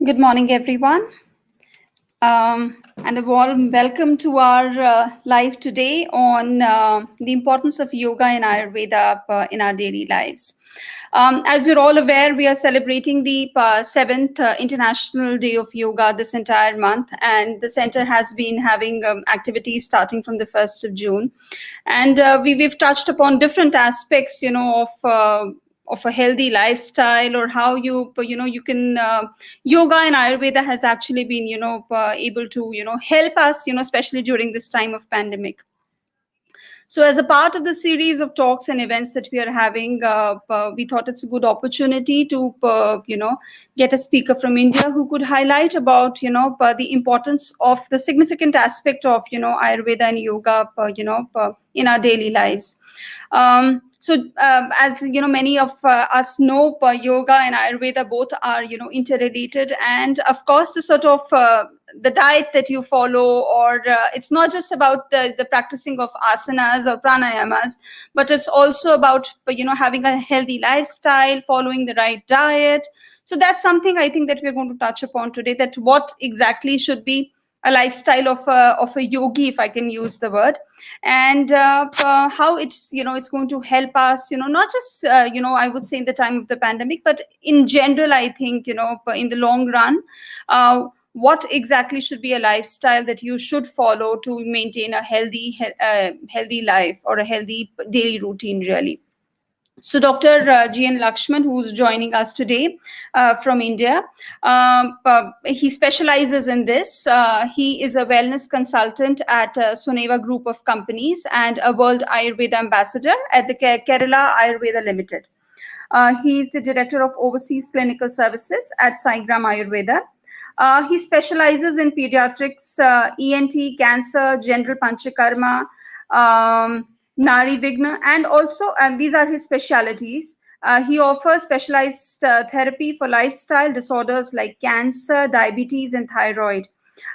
Good morning, everyone, and a warm welcome to our live today on the importance of yoga and Ayurveda in our daily lives. As you're all aware, we are celebrating the 7th International Day of Yoga this entire month, and the center has been having activities starting from the 1st of June. And we've touched upon different aspects, of a healthy lifestyle, or how you can yoga and Ayurveda has actually been able to help us, especially during this time of pandemic. So as a part of the series of talks and events that we are having, we thought it's a good opportunity to, get a speaker from India who could highlight about, the importance of the significant aspect of, Ayurveda and yoga, in our daily lives. As many of us know, yoga and Ayurveda both are interrelated, and of course the sort of the diet that you follow, or it's not just about the practicing of asanas or pranayamas, but it's also about having a healthy lifestyle, following the right diet. So that's something I think that we're going to touch upon today, that what exactly should be a lifestyle of a yogi, if I can use the word, and how it's going to help us, not just I would say in the time of the pandemic, but in general. I think in the long run, what exactly should be a lifestyle that you should follow to maintain a healthy life, or a healthy daily routine, really. So Dr. GN Lakshman, who's joining us today from India, he specializes in this. He is a wellness consultant at Suneva Group of Companies and a World Ayurveda Ambassador at the Kerala Ayurveda Limited. He is the Director of Overseas Clinical Services at Saigram Ayurveda. He specializes in pediatrics, ENT, cancer, general panchakarma, Nari Vigna, and also, these are his specialities. He offers specialized therapy for lifestyle disorders like cancer, diabetes, and thyroid.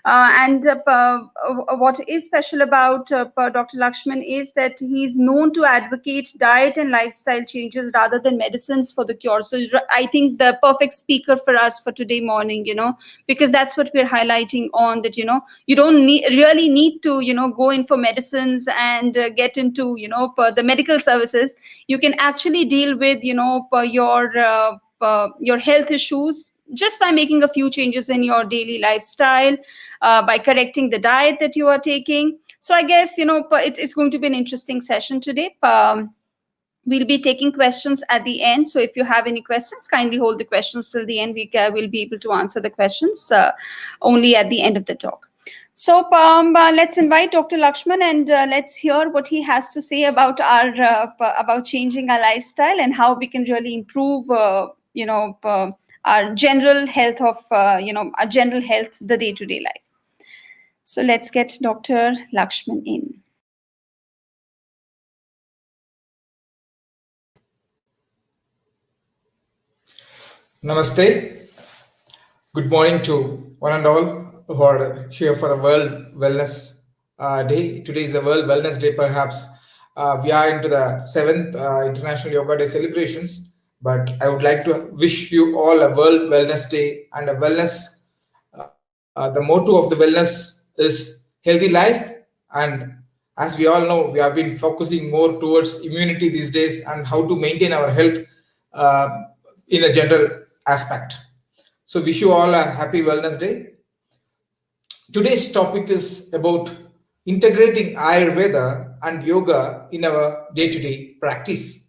What is special about Dr. Lakshman is that he's known to advocate diet and lifestyle changes rather than medicines for the cure. So I think the perfect speaker for us for today morning, because that's what we're highlighting on, that, you don't really need to, go in for medicines and get into, the medical services. You can actually deal with, your health issues just by making a few changes in your daily lifestyle, by correcting the diet that you are taking. So I guess, it's going to be an interesting session today. We'll be taking questions at the end. So if you have any questions, kindly hold the questions till the end. We'll be able to answer the questions only at the end of the talk. So let's invite Dr. Lakshman, and let's hear what he has to say about about changing our lifestyle and how we can really improve, our general health of, our general health, the day-to-day life. So let's get Dr. Lakshman in. Namaste. Good morning to one and all who are here for the World Wellness Day. Today is the World Wellness Day, perhaps. We are into the 7th International Yoga Day celebrations, but I would like to wish you all a World Wellness Day and a wellness. The motto of the wellness is healthy life, and as we all know, we have been focusing more towards immunity these days and how to maintain our health in a general aspect. So wish you all a happy Wellness Day. Today's topic is about integrating Ayurveda and yoga in our day-to-day practice.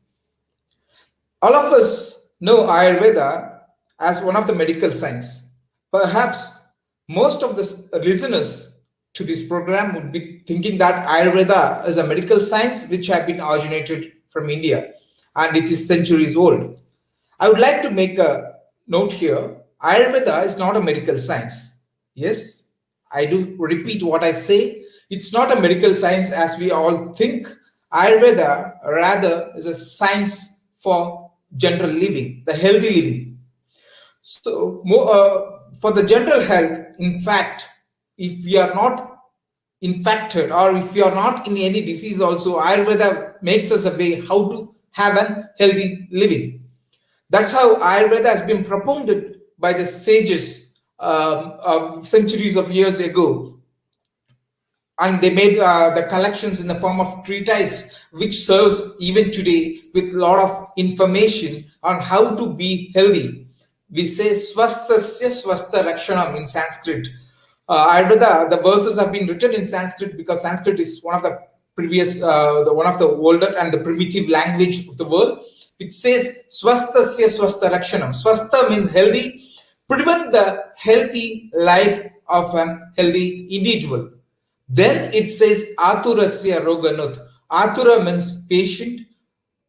All of us know Ayurveda as one of the medical science. Perhaps most of the listeners to this program would be thinking that Ayurveda is a medical science which have been originated from India and it is centuries old. I would like to make a note here. Ayurveda is not a medical science. Yes, I do repeat what I say. It's not a medical science as we all think. Ayurveda rather is a science for general living, the healthy living. So for the general health, in fact, if we are not infected or if we are not in any disease also, Ayurveda makes us a way how to have a healthy living. That's how Ayurveda has been propounded by the sages centuries of years ago, and they made the collections in the form of treatise, which serves even today with a lot of information on how to be healthy. We say swasthasya swastha rakshanam in Sanskrit. Ayurveda, the verses have been written in Sanskrit because Sanskrit is one of the one of the older and the primitive language of the world. It says swasthasya swastha rakshanam. Swastha means healthy, prevent the healthy life of a healthy individual. Then it says aturasya roganut. Atura means patient.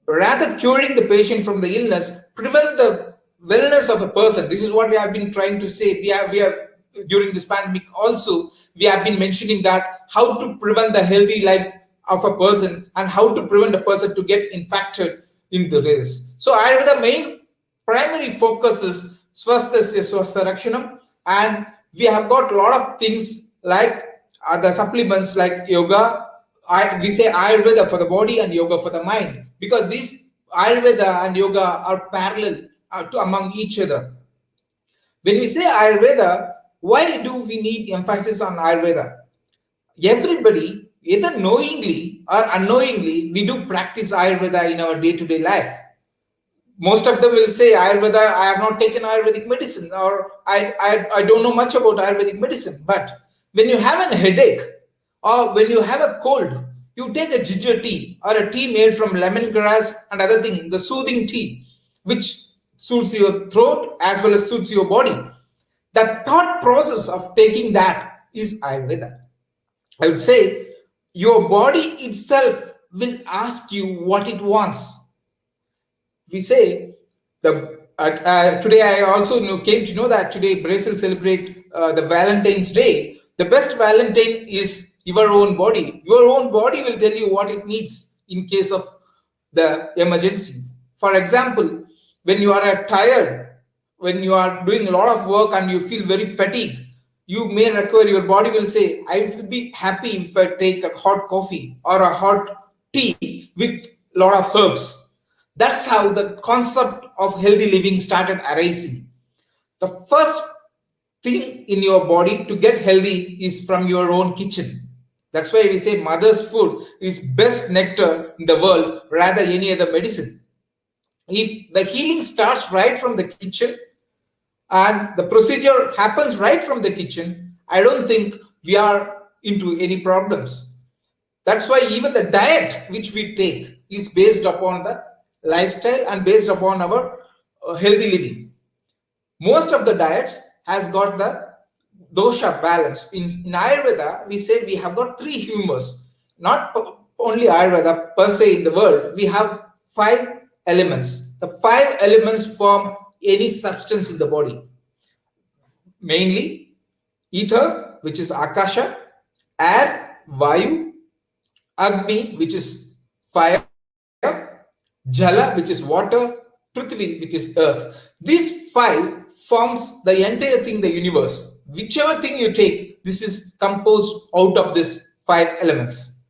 Rather curing the patient from the illness, prevent the wellness of a person. This is what we have been trying to say. We have during this pandemic also, we have been mentioning that how to prevent the healthy life of a person and how to prevent a person to get infected in the race. So Ayurveda main primary focus is swasthasya swastha rakshanam, and we have got a lot of things like the supplements like yoga. We say Ayurveda for the body and yoga for the mind, because these Ayurveda and yoga are parallel among each other. When we say Ayurveda, why do we need emphasis on Ayurveda? Everybody, either knowingly or unknowingly, we do practice Ayurveda in our day-to-day life. Most of them will say Ayurveda, I have not taken Ayurvedic medicine, or I don't know much about Ayurvedic medicine. But when you have a headache or when you have a cold, you take a ginger tea or a tea made from lemongrass and other thing, the soothing tea, which suits your throat as well as suits your body. The thought process of taking that is Ayurveda. I would say your body itself will ask you what it wants. We say today I also came to know that today Brazil celebrate the Valentine's Day. The best Valentine is your own body. Your own body will tell you what it needs in case of the emergencies. For example, when you are tired, when you are doing a lot of work and you feel very fatigued, you may require, your body will say, I will be happy if I take a hot coffee or a hot tea with a lot of herbs. That's how the concept of healthy living started arising. The first thing in your body to get healthy is from your own kitchen. That's why we say mother's food is best nectar in the world rather any other medicine. If the healing starts right from the kitchen and the procedure happens right from the kitchen, I don't think we are into any problems. That's why even the diet which we take is based upon the lifestyle and based upon our healthy living. Most of the diets has got the dosha balance. In Ayurveda, we say we have got three humors. Not only Ayurveda per se in the world, we have 5 elements. The 5 elements form any substance in the body. Mainly ether, which is akasha, air, vayu, agni, which is fire, jala, which is water, prithvi, which is earth. These 5 forms the entire thing, the universe. Whichever thing you take, this is composed out of these 5 elements.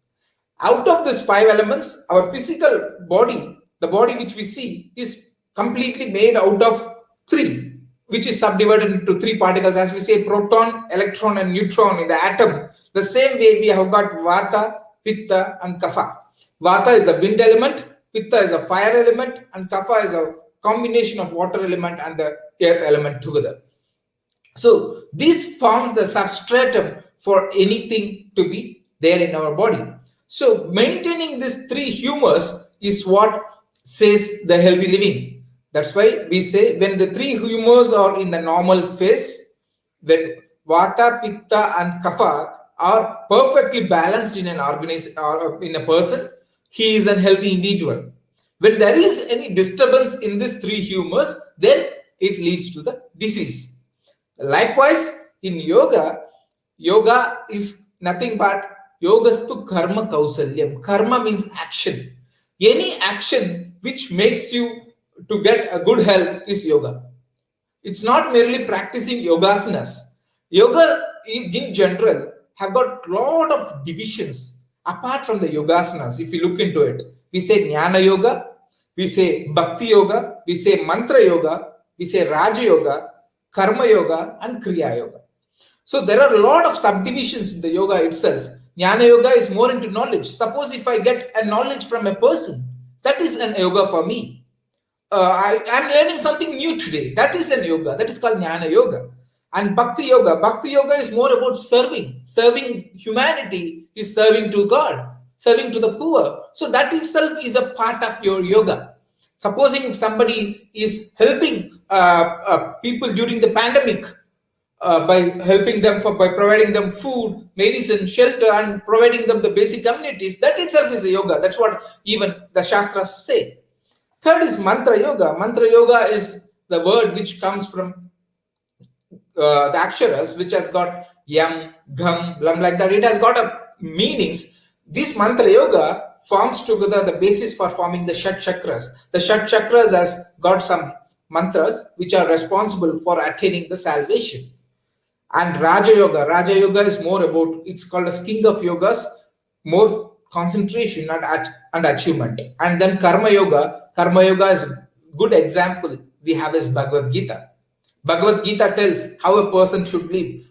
Out of these 5 elements, our physical body, the body which we see, is completely made out of 3, which is subdivided into 3 particles, as we say proton, electron and neutron in the atom. The same way we have got vata, pitta and kapha. Vata is a wind element, pitta is a fire element, and kapha is a combination of water element and the earth element together. So these form the substratum for anything to be there in our body. So maintaining these 3 humors is what says the healthy living. That's why we say when the 3 humors are in the normal phase, when vata, pitta and kapha are perfectly balanced in an organism or in a person, he is a healthy individual. When there is any disturbance in these 3 humors, then it leads to the disease. Likewise, in yoga, yoga is nothing but yogastu karma kausalyam. Karma means action. Any action which makes you to get a good health is yoga. It's not merely practicing yogasanas. Yoga in general have got a lot of divisions apart from the yogasanas. If you look into it, we say jnana yoga, we say bhakti yoga, we say mantra yoga, we say raja yoga, Karma Yoga, and Kriya Yoga. So there are a lot of subdivisions in the yoga itself. Jnana Yoga is more into knowledge. Suppose if I get a knowledge from a person, that is an yoga for me. I am learning something new today. That is an yoga. That is called Jnana Yoga. And Bhakti Yoga. Bhakti Yoga is more about serving. Serving humanity is serving to God, serving to the poor. So that itself is a part of your yoga. Supposing if somebody is helping people during the pandemic, by helping them by providing them food, medicine, shelter, and providing them the basic amenities, that itself is a yoga. That's what even the Shastras say. Third is Mantra Yoga. Mantra Yoga is the word which comes from the Aksharas, which has got Yam, Gham, Lam, like that. It has got a meanings. This Mantra Yoga forms together the basis for forming the Shat Chakras. The Shat Chakras has got some mantras which are responsible for attaining the salvation. And Raja Yoga is more about, it's called as king of yogas, more concentration and achievement. And then Karma Yoga is a good example we have is Bhagavad Gita. Bhagavad Gita tells how a person should live,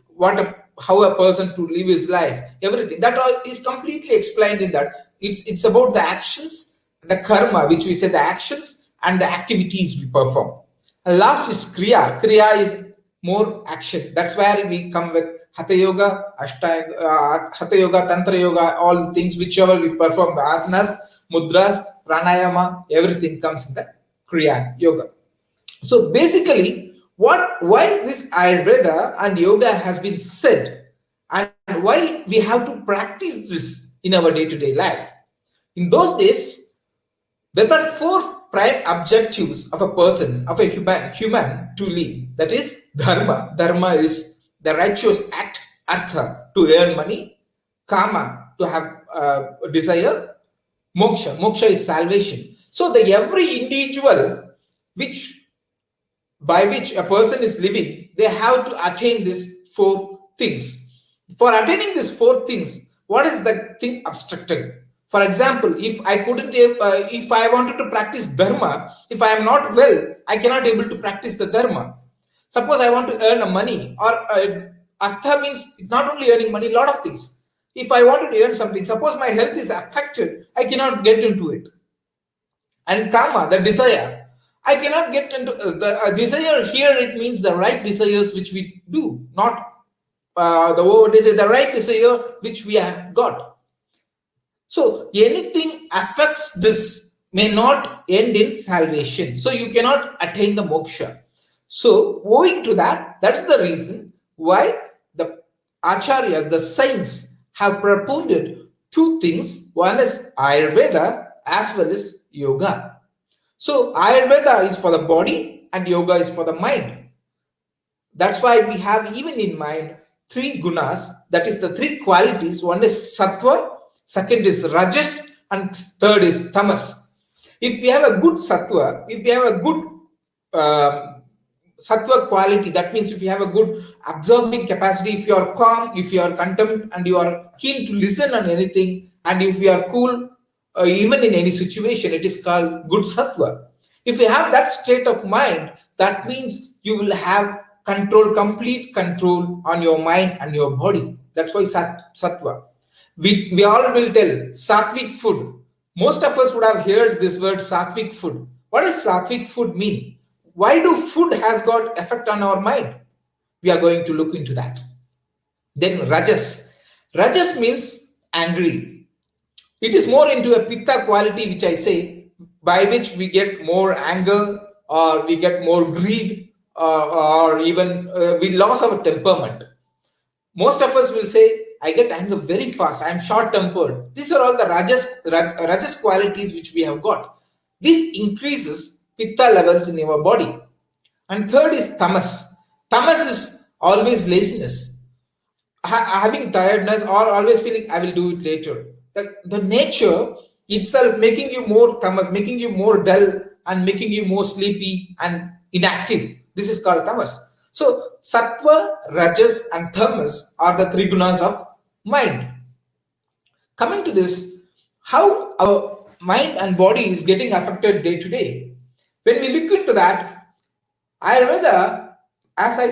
how a person to live his life, everything. That all is completely explained in that. It's about the actions, the karma, which we say the actions and the activities we perform. And last is Kriya. Kriya is more action. That's where we come with Hatha Yoga, Hatha Yoga, Tantra Yoga, all things whichever we perform, the asanas, mudras, pranayama, everything comes in the Kriya Yoga. So basically, why this Ayurveda and yoga has been said, and why we have to practice this in our day-to-day life. In those days, there were 4 prime objectives of a person, of a human to live. That is dharma. Dharma is the righteous act. Artha, to earn money. Kama, to have desire. Moksha. Moksha is salvation. So every individual by which a person is living, they have to attain these 4 things. For attaining these 4 things, what is the thing obstructed? For example, if I wanted to practice dharma, if I am not well, I cannot able to practice the dharma. Suppose I want to earn money, or artha means not only earning money, lot of things. If I wanted to earn something, suppose my health is affected, I cannot get into it. And kama, the desire, I cannot get into the desire here. It means the right desires which we do, not the right desire which we have got. So anything affects this may not end in salvation. So you cannot attain the moksha. So owing to that, that's the reason why the acharyas, the saints, have propounded 2 things. One is Ayurveda as well as yoga. So Ayurveda is for the body and yoga is for the mind. That's why we have even in mind 3 gunas, that is the 3 qualities. One is sattva, second is rajas, and third is tamas. If we have a good sattva, if we have a good sattva quality, that means if you have a good absorbing capacity, if you are calm, if you are content, and you are keen to listen on anything, and if you are cool, even in any situation, it is called good sattva. If you have that state of mind, that means you will have complete control on your mind and your body. That's why sattva. We all will tell sattvic food. Most of us would have heard this word sattvic food. What does sattvic food mean? Why do food has got effect on our mind? We are going to look into that. Then rajas. Rajas means angry. It is more into a pitta quality, which I say, by which we get more anger, or we get more greed, or even we lose our temperament. Most of us will say, I get anger very fast, I am short-tempered. These are all the rajas qualities which we have got. This increases pitta levels in our body. And third is tamas. Tamas is always laziness, having tiredness, or always feeling I will do it later. The nature itself making you more tamas, making you more dull, and making you more sleepy and inactive. This is called tamas. So sattva, rajas, and tamas are the 3 gunas of mind. Coming to this, how our mind and body is getting affected day to day. When we look into that, Ayurveda as I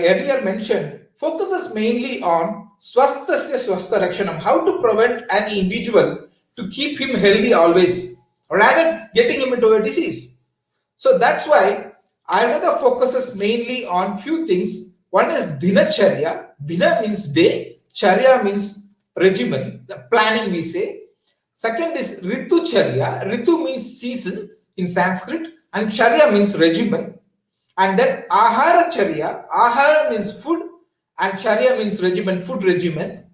earlier mentioned, focuses mainly on swasthasya swastha rakshanam, how to prevent an individual to keep him healthy always, rather getting him into a disease. So that's why Ayurveda focuses mainly on few things. One is dinacharya. Dina means day, charya means regimen, the planning we say. Second is ritu charya. Ritu means season in Sanskrit, and charya means regimen. And then ahara charya. Ahara means food, and charya means regimen, food regimen.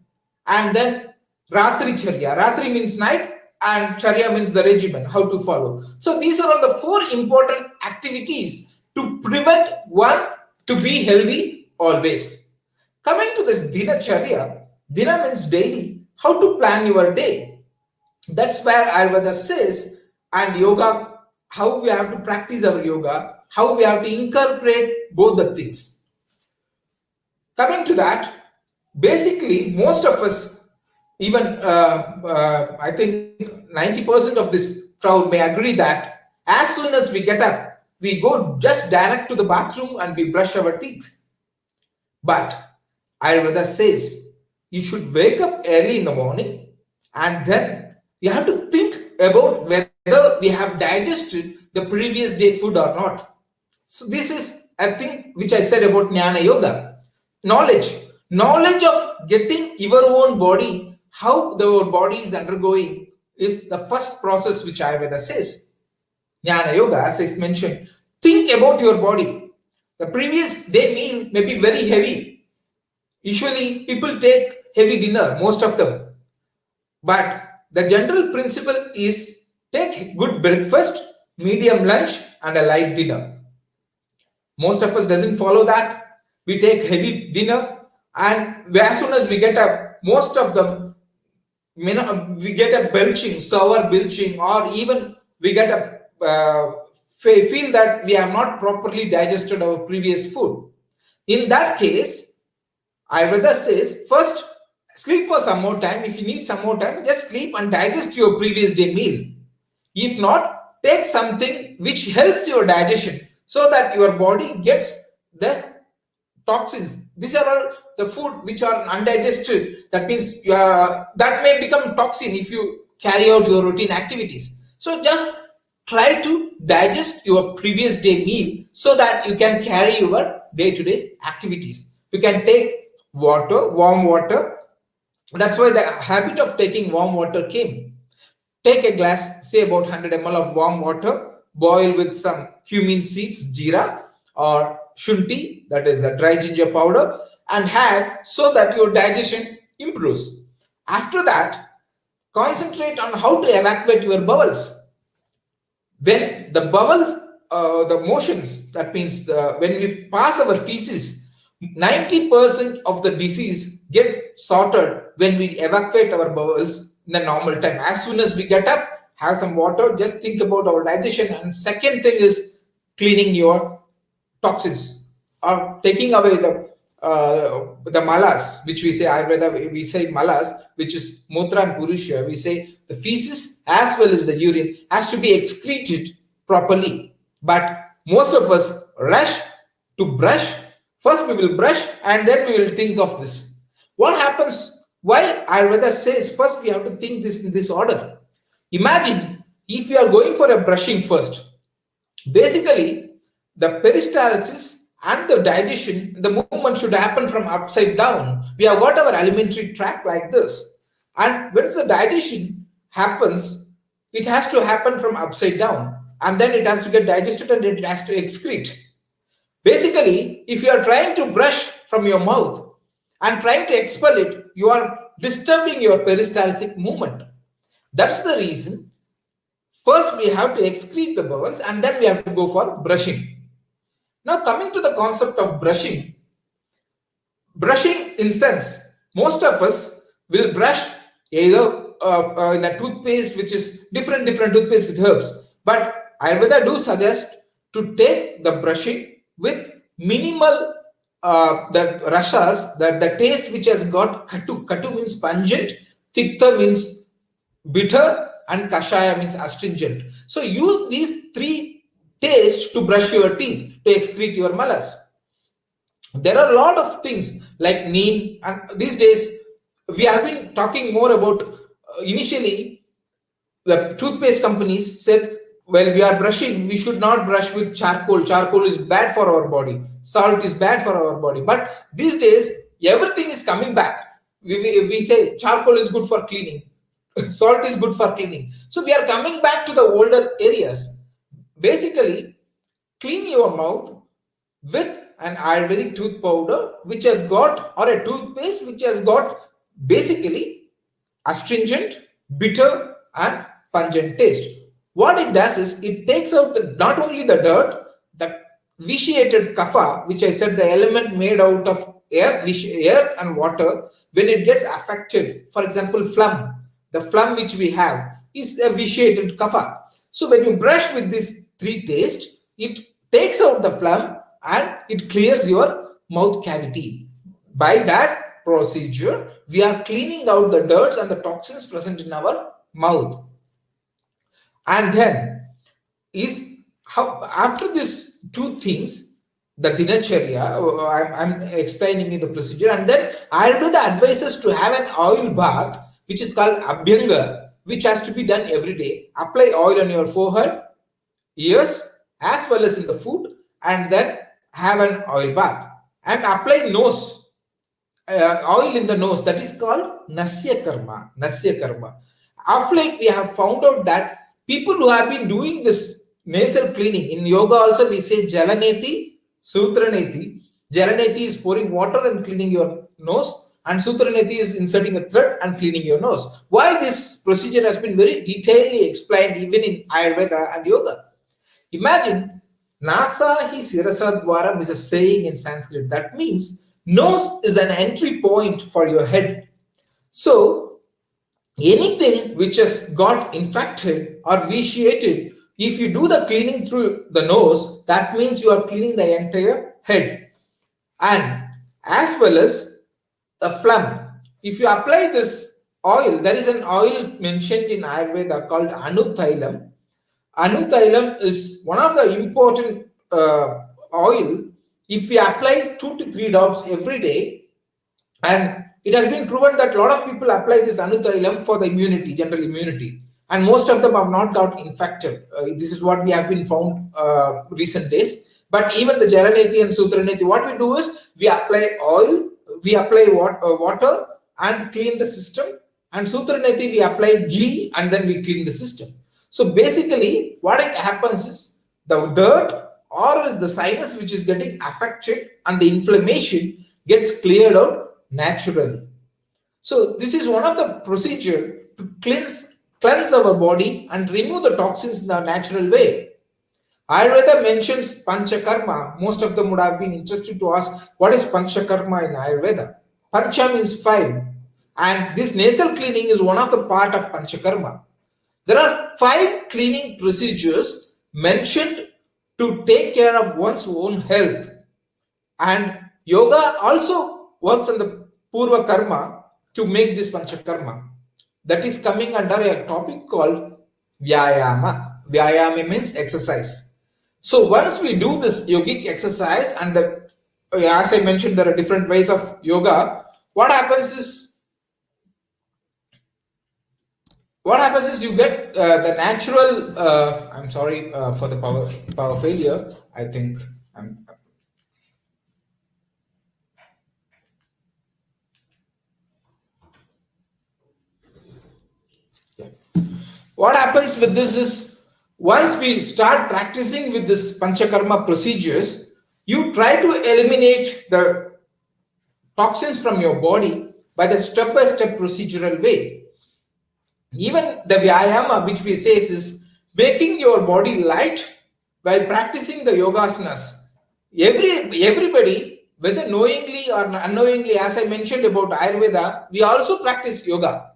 And then ratri charya. Ratri means night, and charya means the regimen, how to follow. So these are all the four important activities to prevent one to be healthy always. Coming to this dinacharya, dina means daily, how to plan your day. That's where Ayurveda says, and yoga, how we have to practice our yoga, how we have to incorporate both the things. Coming to that, basically, most of us, even I think 90% of this crowd may agree that as soon as we get up, we go just direct to the bathroom and we brush our teeth. But Ayurveda says you should wake up early in the morning and then you have to think about whether we have digested the previous day food or not. So this is a thing which I said about Jnana Yoga. Knowledge of getting your own body, how the body is undergoing, is the first process which Ayurveda says. Jnana Yoga, as I mentioned, think about your body. The previous day meal may be very heavy. Usually people take heavy dinner, most of them. But the general principle is take good breakfast, medium lunch, and a light dinner. Most of us doesn't follow that. We take heavy dinner, and as soon as we get up, most of them, we get a belching, sour belching, or even we get a feel that we have not properly digested our previous food. In that case, Ayurveda says first sleep for some more time. If you need some more time, just sleep and digest your previous day meal. If not, take something which helps your digestion so that your body gets the toxins. These are all the food which are undigested. That means that may become toxin if you carry out your routine activities. So just try to digest your previous day meal so that you can carry your day-to-day activities. You can take water, warm water. That's why the habit of taking warm water came. Take a glass, say about 100 ml of warm water, boil with some cumin seeds, jeera, or shunti, that is a dry ginger powder, and have so that your digestion improves. After that, concentrate on how to evacuate your bowels. When the bowels, the motions, that means when we pass our feces, 90% of the disease get sorted when we evacuate our bowels in the normal time. As soon as we get up, have some water, just think about our digestion. And second thing is cleaning your toxins or taking away the malas, which we say Ayurveda, we say malas, which is mutra and purusha. We say the feces as well as the urine has to be excreted properly. But most of us rush to brush. First we will brush and then we will think of this. What happens? Why Ayurveda says first we have to think this in this order. Imagine if you are going for a brushing first. Basically, the peristalsis and the digestion, the movement should happen from upside down. We have got our alimentary tract like this. And once the digestion happens, it has to happen from upside down. And then it has to get digested and it has to excrete. Basically, if you are trying to brush from your mouth and trying to expel it, you are disturbing your peristaltic movement. That's the reason. First, we have to excrete the bowels and then we have to go for brushing. Now, coming to the concept of brushing in sense, most of us will brush either in a toothpaste, which is different toothpaste with herbs. But Ayurveda do suggest to take the brushing with minimal the rasas, that the taste which has got katu. Katu means pungent, tikta means bitter, and kashaya means astringent. So use these three tastes to brush your teeth, to excrete your malas. There are a lot of things like neem, and these days we have been talking more about initially the toothpaste companies said, well, we are brushing, we should not brush with charcoal. Charcoal is bad for our body, salt is bad for our body. But these days everything is coming back. We say charcoal is good for cleaning, salt is good for cleaning. So we are coming back to the older areas. Basically, clean your mouth with an Ayurvedic tooth powder which has got, or a toothpaste which has got basically astringent, bitter, and pungent taste. What it does is it takes out not only the dirt, the vitiated kapha, which I said the element made out of air, air and water, when it gets affected. For example, phlegm. The phlegm which we have is a vitiated kapha. So when you brush with this three taste, it takes out the phlegm and it clears your mouth cavity. By that procedure, we are cleaning out the dirts and the toxins present in our mouth. And then is how after these two things, the dinacharya, I'm explaining you the procedure, and then Ayurveda advises to have an oil bath which is called abhyanga, which has to be done every day. Apply oil on your forehead, ears, as well as in the foot, and then have an oil bath and apply nose, oil in the nose. That is called nasya karma. Nasya karma. Of late, we have found out that people who have been doing this nasal cleaning in yoga also, we say jalaneti, sutraneti. Jalaneti is pouring water and cleaning your nose, and sutraneti is inserting a thread and cleaning your nose. Why this procedure has been very detailedly explained even in Ayurveda and yoga. Imagine, Nasa hi sirasadwaram is a saying in Sanskrit. That means nose is an entry point for your head. So anything which has got infected or vitiated, if you do the cleaning through the nose, that means you are cleaning the entire head. And as well as the phlegm. If you apply this oil, there is an oil mentioned in Ayurveda called Anuthailam. Anuthailam is one of the important oil. If we apply 2 to 3 drops every day, and it has been proven that a lot of people apply this Anuthailam for the immunity, general immunity, and most of them have not got infected. This is what we have been found recent days. But even the Jalaneti and Sutraneti, what we do is we apply oil, we apply water and clean the system, and Sutraneti we apply ghee and then we clean the system. So basically, what it happens is the dirt or is the sinus which is getting affected and the inflammation gets cleared out naturally. So this is one of the procedure to cleanse our body and remove the toxins in a natural way. Ayurveda mentions Panchakarma. Most of them would have been interested to ask what is Panchakarma in Ayurveda. Pancha means 5, and this nasal cleaning is one of the part of Panchakarma. There are 5 cleaning procedures mentioned to take care of one's own health. And yoga also works on the Purva Karma to make this Panchakarma. That is coming under a topic called Vyayama. Vyayama means exercise. So once we do this yogic exercise, and as I mentioned, there are different ways of yoga. What happens is you get the natural. I'm sorry for the power failure. I think I'm. Yeah. What happens with this is once we start practicing with this Panchakarma procedures, you try to eliminate the toxins from your body by the step-by-step procedural way. Even the Vyayama, which we say is making your body light while practicing the yogasanas. Everybody, whether knowingly or unknowingly, as I mentioned about Ayurveda, we also practice yoga.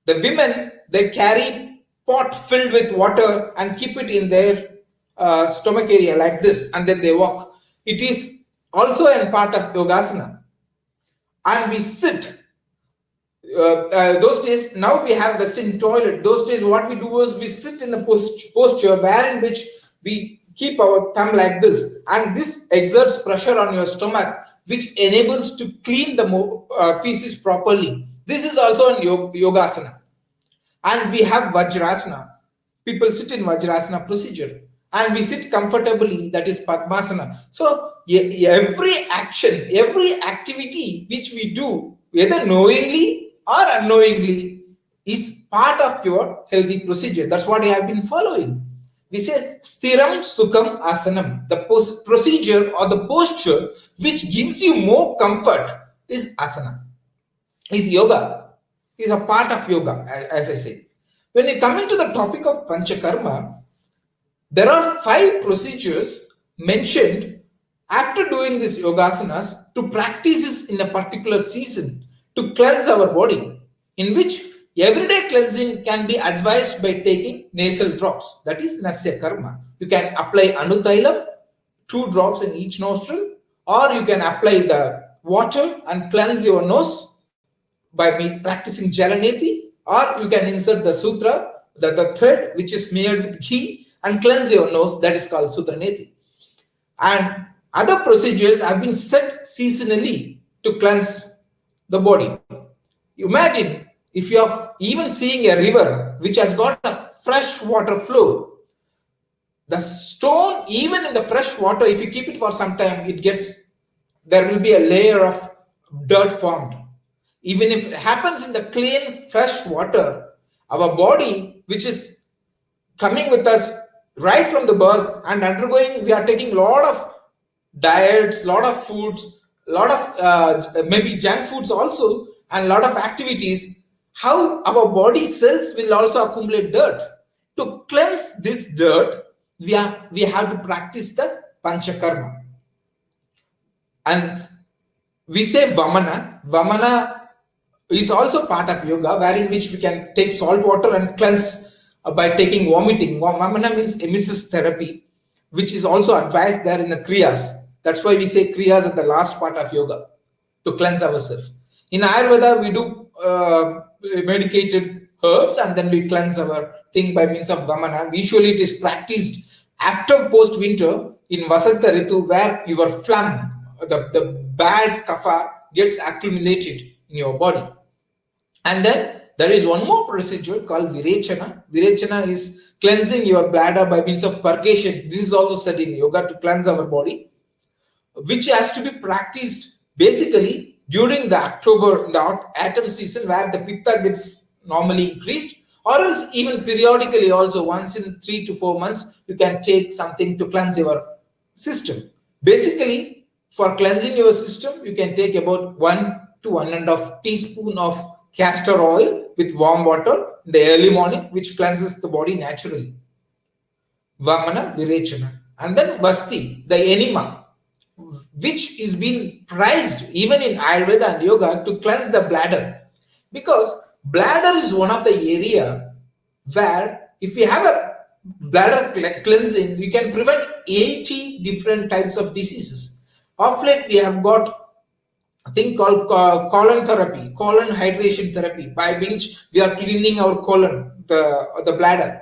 The women, they carry pot filled with water and keep it in their stomach area like this, and then they walk. It is also a part of yogasana. And we sit. Those days, now we have Western toilet. Those days, what we do is we sit in a posture where in which we keep our thumb like this, and this exerts pressure on your stomach, which enables to clean the feces properly. This is also an yogasana. And we have Vajrasana. People sit in Vajrasana procedure, and we sit comfortably, that is Padmasana. So every action, every activity which we do, whether knowingly or unknowingly, is part of your healthy procedure. That's what I have been following. We say Stiram Sukham Asanam. The procedure or the posture which gives you more comfort is asana, is yoga, is a part of yoga, as I say. When you come into the topic of Panchakarma, there are 5 procedures mentioned after doing these yogasanas to practice this in a particular season to cleanse our body, in which everyday cleansing can be advised by taking nasal drops, that is Nasya Karma. You can apply Anutailam, 2 drops in each nostril, or you can apply the water and cleanse your nose by practicing Jalaneti, or you can insert the sutra, the thread which is smeared with ghee, and cleanse your nose, that is called Sutraneti. And other procedures have been set seasonally to cleanse the body. Imagine if you are even seeing a river which has got a fresh water flow. The stone, even in the fresh water, if you keep it for some time, there will be a layer of dirt formed. Even if it happens in the clean, fresh water, our body, which is coming with us right from the birth and undergoing, we are taking a lot of diets, lot of foods, lot of maybe junk foods also, and a lot of activities, how our body cells will also accumulate dirt. To cleanse this dirt, we have to practice the Panchakarma. And we say Vamana. Vamana is also part of yoga, wherein which we can take salt water and cleanse by taking vomiting. Vamana means emesis therapy, which is also advised there in the Kriyas. That's why we say Kriyas are the last part of yoga, to cleanse ourselves. In Ayurveda, we do medicated herbs, and then we cleanse our thing by means of Vamana. Usually it is practiced after post-winter in Vasanta Ritu, where your phlegm, the bad kapha, gets accumulated in your body. And then there is one more procedure called Virechana. Virechana is cleansing your bladder by means of purgation. This is also said in yoga to cleanse our body, which has to be practiced basically during the October, the autumn season, where the pitta gets normally increased, or else even periodically also once in 3 to 4 months, you can take something to cleanse your system. Basically, for cleansing your system, you can take about 1 to 1.5 teaspoon of castor oil with warm water in the early morning, which cleanses the body naturally. Vamana, Virechana. And then Vasti, the enema, which is being prized even in Ayurveda and Yoga to cleanse the bladder. Because bladder is one of the area where if you have a bladder cleansing, you can prevent 80 different types of diseases. Of late, we have got a thing called colon therapy, colon hydration therapy, by which we are cleaning our colon, the bladder.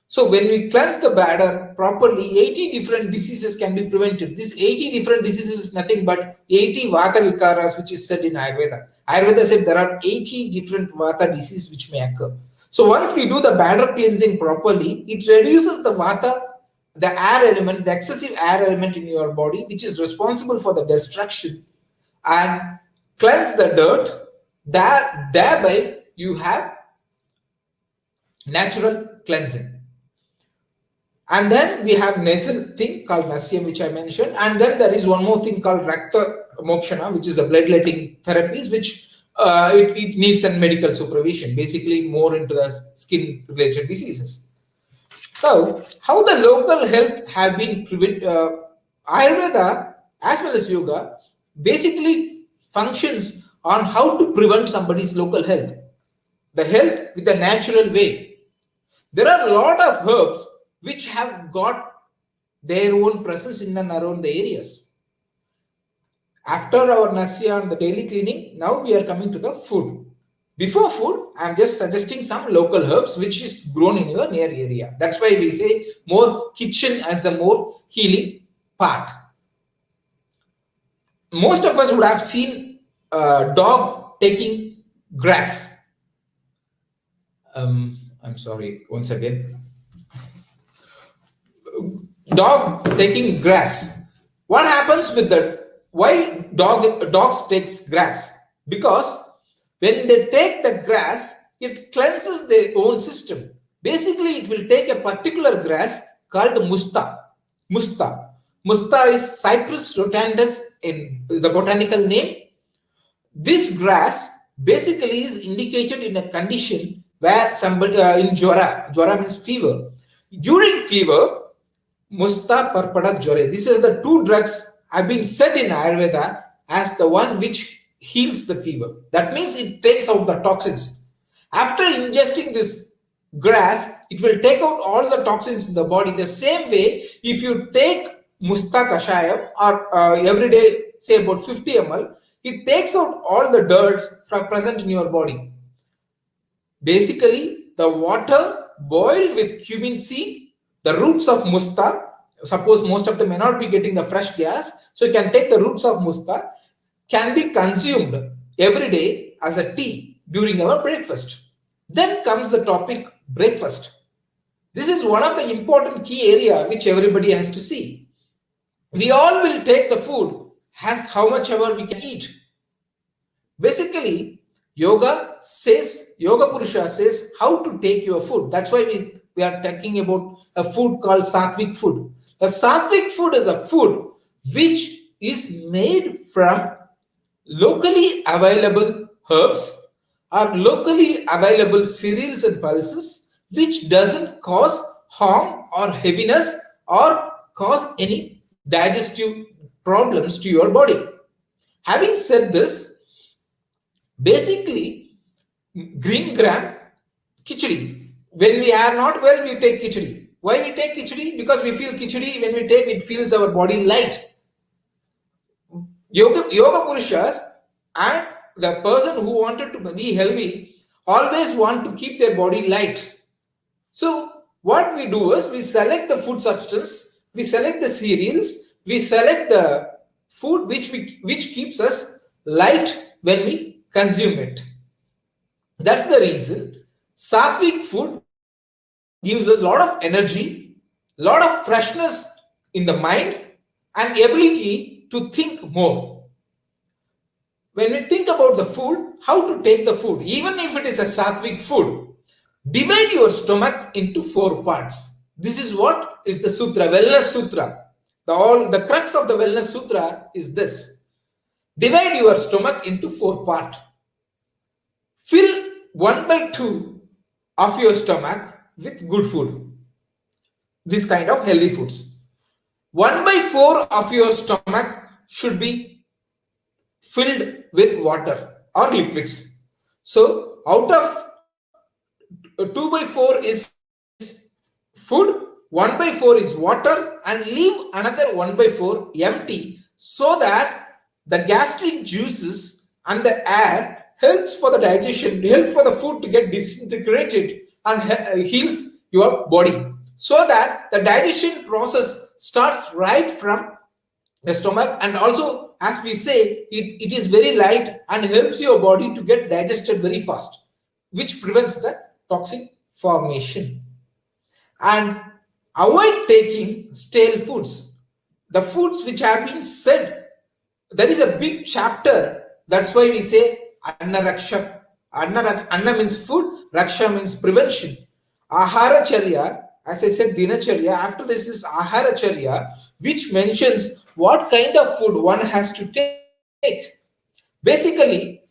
So when we cleanse the bladder properly, 80 different diseases can be prevented. This 80 different diseases is nothing but 80 Vata Vikaras, which is said in Ayurveda. Ayurveda said there are 80 different Vata diseases which may occur. So once we do the bladder cleansing properly, it reduces the Vata, the air element, the excessive air element in your body, which is responsible for the destruction, and cleanse the dirt. Thereby you have natural cleansing. And then we have nasal thing called Nasyam, which I mentioned. And then there is one more thing called Rakta Mokshana, which is a bloodletting therapies, which it needs some medical supervision, basically more into the skin related diseases. So how the local health have been Ayurveda as well as yoga basically functions on how to prevent somebody's local health, the health with a natural way. There are a lot of herbs which have got their own presence in and around the areas. After our Nasya and the daily cleaning, now we are coming to the food. Before food, I'm just suggesting some local herbs which is grown in your near area. That's why we say more kitchen as the more healing part. Most of us would have seen a dog taking grass. I'm sorry, once again. Dog taking grass. What happens with the why dogs takes grass? Because when they take the grass, it cleanses their own system. Basically, it will take a particular grass called musta. Musta. Musta is Cyprus rotundus in the botanical name. This grass basically is indicated in a condition where somebody in jwara means fever. During fever, musta parpada jware. This is the two drugs have been said in Ayurveda as the one which heals the fever. That means it takes out the toxins. After ingesting this grass, it will take out all the toxins in the body. The same way, if you take musta kashayam or every day, say about 50 ml, it takes out all the dirt present in your body. Basically, the water boiled with cumin seed, the roots of musta. Suppose most of them may not be getting the fresh gas, so you can take the roots of musta, can be consumed every day as a tea during our breakfast. Then comes the topic breakfast. This is one of the important key area which everybody has to see. We all will take the food as how much ever we can eat. Basically, Yoga Purusha says how to take your food. That's why we are talking about a food called sattvic food. The sattvic food is a food which is made from locally available herbs or locally available cereals and pulses, which doesn't cause harm or heaviness or cause any digestive problems to your body. Having said this, basically, green gram, khichdi. When we are not well, we take khichdi. Why we take khichdi? Because we feel khichdi, when we take it, feels our body light. Yoga Purushas and the person who wanted to be healthy always want to keep their body light. So what we do is we select the food substance, we select the cereals, we select the food which keeps us light when we consume it. That's the reason sattvic food gives us a lot of energy, a lot of freshness in the mind, and ability to think more. When we think about the food, how to take the food, even if it is a sattvic food, divide your stomach into 4 parts. This is what is the sutra, Wellness Sutra. The crux of the Wellness Sutra is this. Divide your stomach into 4 parts. Fill 1/2 of your stomach with good food. This kind of healthy foods. 1/4 of your stomach should be filled with water or liquids. So out of 2/4 is food, 1/4 is water, and leave another 1/4 empty so that the gastric juices and the air helps for the digestion, helps for the food to get disintegrated and heals your body, so that the digestion process starts right from the stomach. And also, as we say, it is very light and helps your body to get digested very fast, which prevents the toxic formation. And avoid taking stale foods, the foods which have been said. There is a big chapter. That's why we say Anna Raksha. Anna means food, Raksha means prevention. Ahara Charya, as I said, Dinacharya. After this is Ahara Charya, which mentions what kind of food one has to take. Basically,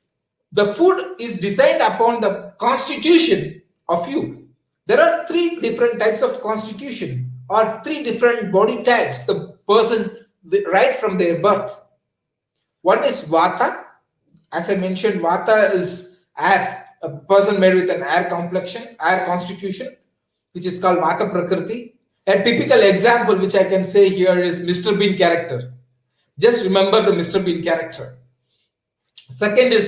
the food is designed upon the constitution of you. There are 3 different types of constitution, or 3 different body types the person right from their birth. One is Vata. As I mentioned, Vata is air, a person made with an air complexion, air constitution, which is called Vata Prakriti. A typical example which I can say here is Mr. Bean character. Just remember the Mr. Bean character. Second is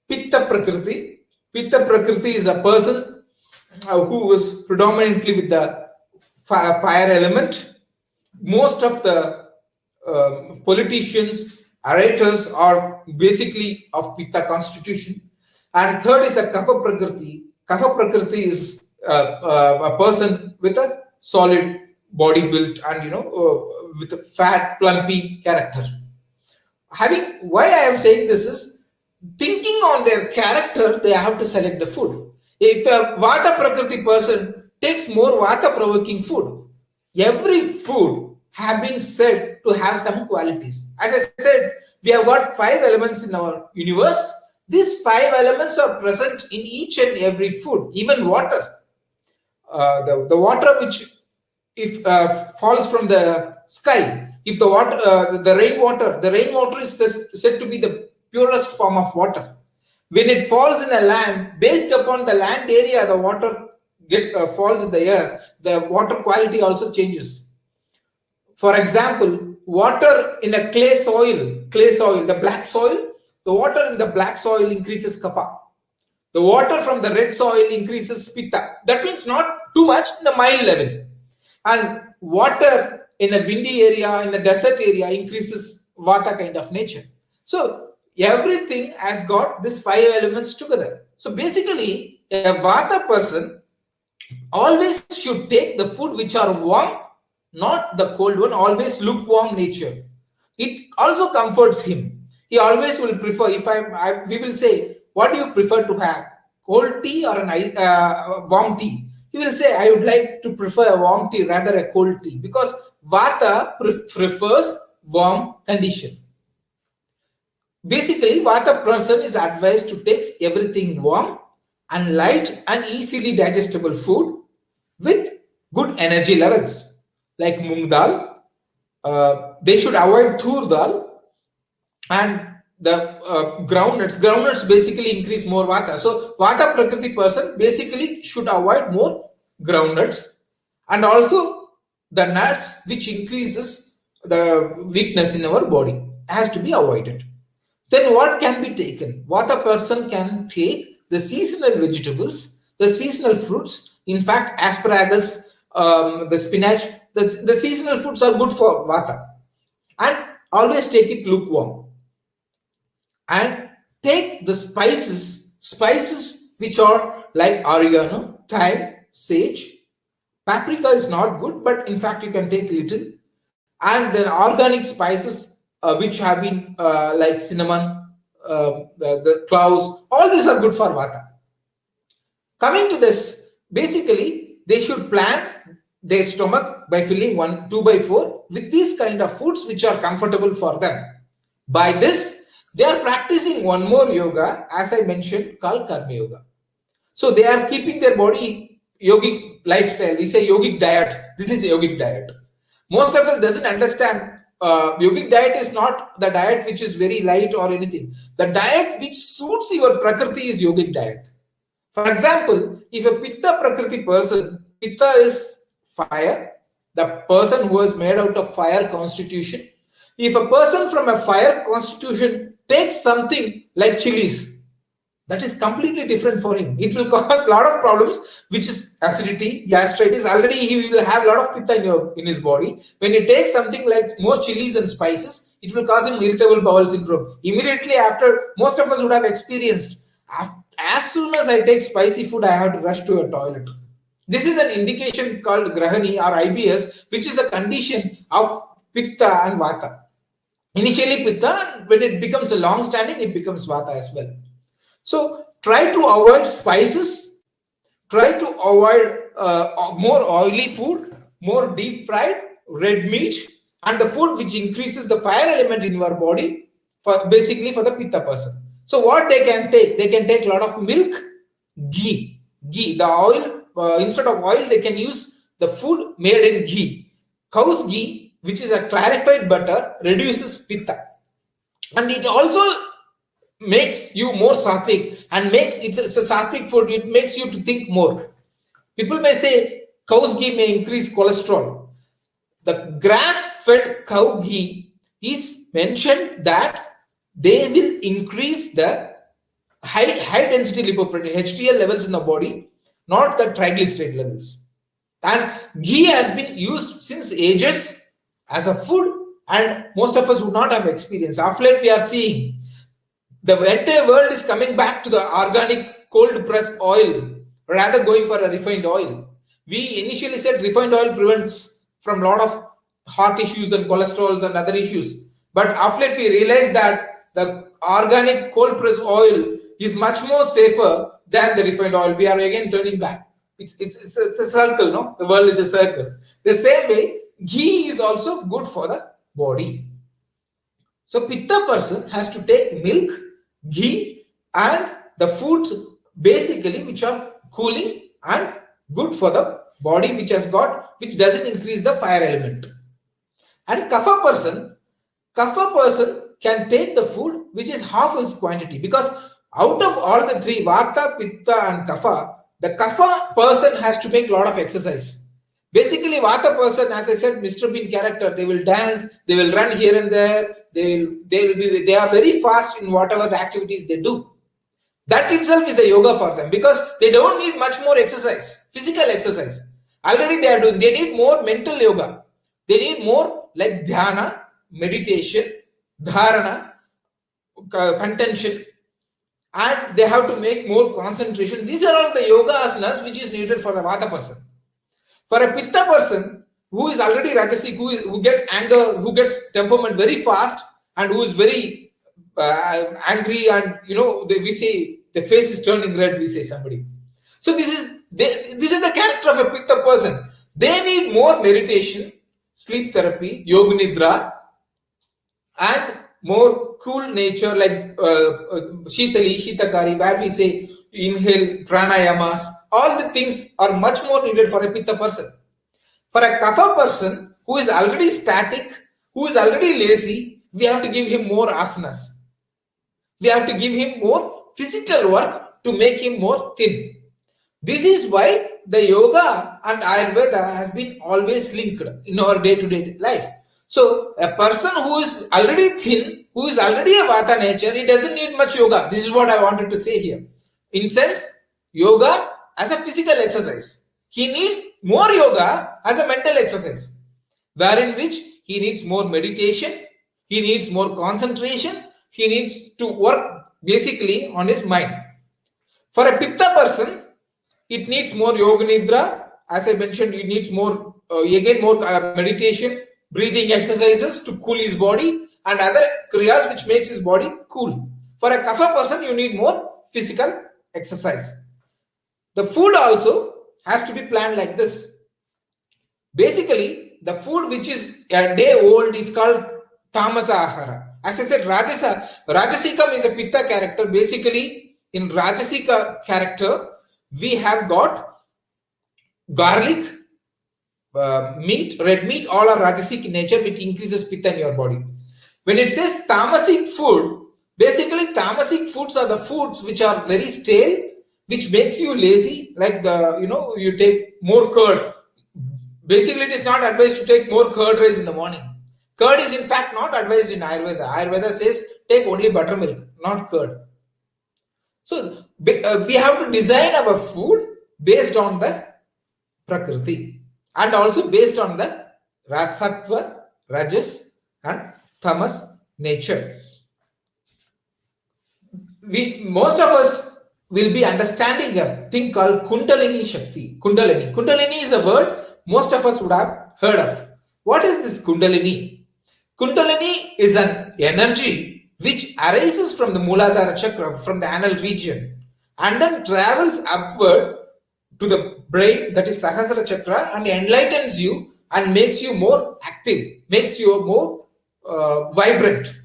Pitta Prakriti. Pitta Prakriti is a person who is predominantly with the fire element. Most of the politicians, orators are basically of Pitta constitution. And third is a Kapha Prakriti. Kapha Prakriti is a person with a solid body built and with a fat, plumpy character. Why I am saying this is thinking on their character, they have to select the food. If a Vata Prakriti person takes more Vata provoking food, every food have been said to have some qualities. As I said, we have got 5 elements in our universe. These 5 elements are present in each and every food, even water. The water which if falls from the sky, if the rainwater is said to be the purest form of water. When it falls in a land, based upon the land area, the water falls in the air, the water quality also changes. For example, water in a clay soil, the black soil, the water in the black soil increases kapha. The water from the red soil increases pitta. That means not too much in the mild level. And water in a windy area, in a desert area, increases vata kind of nature. So everything has got these 5 elements together. So basically, a vata person always should take the food which are warm, not the cold one, always lukewarm nature. It also comforts him. He always will prefer, we will say, what do you prefer to have? Cold tea or warm tea? He will say, I would like to prefer a warm tea rather a cold tea, because Vata prefers warm condition. Basically, Vata person is advised to take everything warm and light and easily digestible food with good energy levels, like moong dal. They should avoid tur dal, and the groundnuts. Groundnuts basically increase more vata. So vata prakriti person basically should avoid more groundnuts, and also the nuts which increases the weakness in our body has to be avoided. Then what can be taken? Vata person can take the seasonal vegetables, the seasonal fruits. In fact, asparagus, the spinach, the seasonal fruits are good for vata. And always take it lukewarm. And take the spices which are like oregano, thyme, sage. Paprika is not good, but in fact you can take little. And then organic spices which have been like cinnamon, the cloves, all these are good for vata. Coming to this, basically they should plan their stomach by filling 2 by 4 with these kind of foods which are comfortable for them. By this, they are practicing one more yoga, as I mentioned, called Karma Yoga. So they are keeping their body yogic lifestyle. We say yogic diet. This is yogic diet. Most of us doesn't understand yogic diet is not the diet which is very light or anything. The diet which suits your prakriti is yogic diet. For example, if a pitta prakriti person, pitta is fire, the person who is made out of fire constitution. If a person from a fire constitution takes something like chilies, that is completely different for him. It will cause a lot of problems, which is acidity, gastritis. Already he will have a lot of pitta in his body. When he takes something like more chilies and spices, it will cause him irritable bowel syndrome. Immediately after, most of us would have experienced, as soon as I take spicy food, I have to rush to a toilet. This is an indication called Grahani or IBS, which is a condition of Pitta and Vata. Initially Pitta, when it becomes a long standing, it becomes Vata as well. So try to avoid spices, try to avoid more oily food, more deep fried, red meat, and the food which increases the fire element in your body, basically for the Pitta person. So what they can take a lot of milk, ghee, the oil. Instead of oil, they can use the food made in ghee. Cow's ghee, which is a clarified butter, reduces pitta, and it also makes you more sattvic, and it's a sattvic food. It makes you to think more. People may say cow's ghee may increase cholesterol. The grass-fed cow ghee is mentioned that they will increase the high density lipoprotein, HDL levels in the body, not the triglyceride levels. And ghee has been used since ages as a food, and most of us would not have experience. Of late, we are seeing the entire world is coming back to the organic cold pressed oil rather going for a refined oil. We initially said refined oil prevents from a lot of heart issues and cholesterols and other issues, but of late we realized that the organic cold pressed oil is much more safer than the refined oil. We are again turning back. It's a circle, no? The world is a circle. The same way, ghee is also good for the body. So pitta person has to take milk, ghee, and the foods basically which are cooling and good for the body, which doesn't increase the fire element. And kapha person can take the food which is half its quantity, because out of all the three, vata, pitta, and kapha, the kapha person has to make a lot of exercise. Basically, vata person, as I said, Mr. Bean character, they will dance, they will run here and there, they are very fast in whatever the activities they do. That itself is a yoga for them, because they don't need much more exercise, physical exercise. Already they are doing. They need more mental yoga. They need more like dhyana, meditation, dharana, contention, and they have to make more concentration. These are all the yoga asanas which is needed for the vata person. For a pitta person who is already rajasic, who gets anger, who gets temperament very fast, and who is very angry, and we say the face is turning red, we say somebody. So this is the character of a pitta person. They need more meditation, sleep therapy, yoga nidra, and more cool nature like shitali, shitakari, where we say inhale, pranayamas. All the things are much more needed for a pitta person. For a kapha person who is already static, who is already lazy, we have to give him more asanas. We have to give him more physical work to make him more thin. This is why the yoga and Ayurveda has been always linked in our day-to-day life. So a person who is already thin, who is already a vata nature, he doesn't need much yoga. This is what I wanted to say here. In sense, yoga as a physical exercise. He needs more yoga as a mental exercise, wherein which he needs more meditation, he needs more concentration, he needs to work basically on his mind. For a pitta person, it needs more yoga nidra. As I mentioned, it needs more meditation, breathing exercises to cool his body, and other kriyas which makes his body cool. For a kapha person, you need more physical exercise. The food also has to be planned like this. Basically, the food which is a day old is called tamasa ahara. As I said, Rajasikam is a pitta character. Basically, in Rajasika character, we have got garlic, meat, red meat, all are Rajasic in nature, which increases pitta in your body. When it says tamasic food, basically tamasic foods are the foods which are very stale, which makes you lazy, like you take more curd. Basically, it is not advised to take more curd rice in the morning. Curd is in fact not advised in Ayurveda. Ayurveda says take only buttermilk, not curd. So we have to design our food based on the Prakriti and also based on the Sattva, Rajas and Tamas nature. Most of us will be understanding a thing called Kundalini Shakti. Kundalini is a word most of us would have heard of. What is this Kundalini? Kundalini is an energy which arises from the Muladhara Chakra, from the anal region, and then travels upward to the brain, that is Sahasrara Chakra, and enlightens you and makes you more active, makes you more vibrant.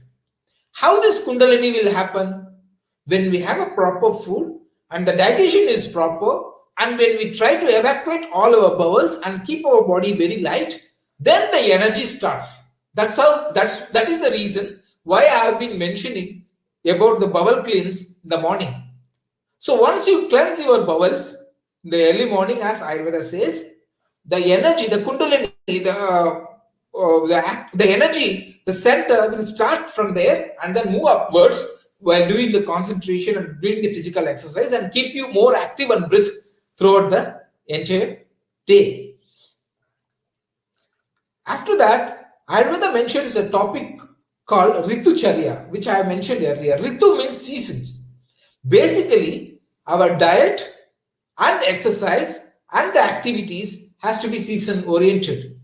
How this Kundalini will happen? When we have a proper food and the digestion is proper, and when we try to evacuate all our bowels and keep our body very light, then the energy starts. That is the reason why I have been mentioning about the bowel cleanse in the morning. So once you cleanse your bowels in the early morning, as Ayurveda says, the energy, the Kundalini, the energy, the center will start from there and then move upwards. while doing the concentration and doing the physical exercise and keep you more active and brisk throughout the entire day. After that, Ayurveda mentions a topic called Ritucharya, which I mentioned earlier. Ritu means seasons. Basically, our diet and exercise and the activities has to be season oriented.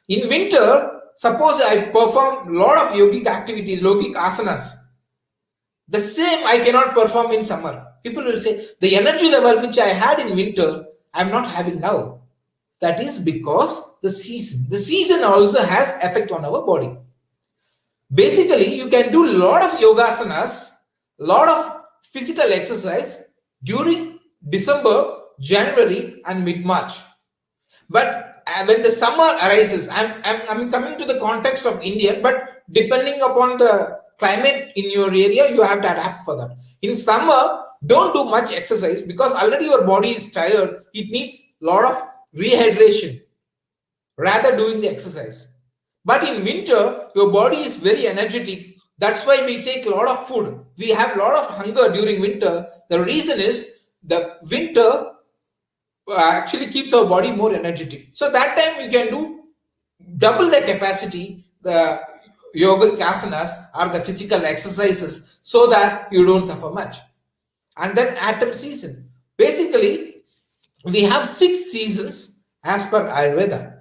In winter, suppose I perform a lot of yogic activities, yogic asanas. The same I cannot perform in summer. People will say, the energy level which I had in winter, I am not having now. That is because the season also has effect on our body. Basically, you can do a lot of yogasanas, lot of physical exercise during December, January and mid-March. But when the summer arises, I'm coming to the context of India, but depending upon the climate in your area, you have to adapt for that. In summer, don't do much exercise because already your body is tired. It needs a lot of rehydration rather doing the exercise. But in winter, your body is very energetic. That's why we take a lot of food. We have a lot of hunger during winter. The reason is the winter actually keeps our body more energetic. So that time you can do double the capacity, the yogic asanas or the physical exercises, so that you don't suffer much. And then autumn season. Basically, we have 6 seasons as per Ayurveda.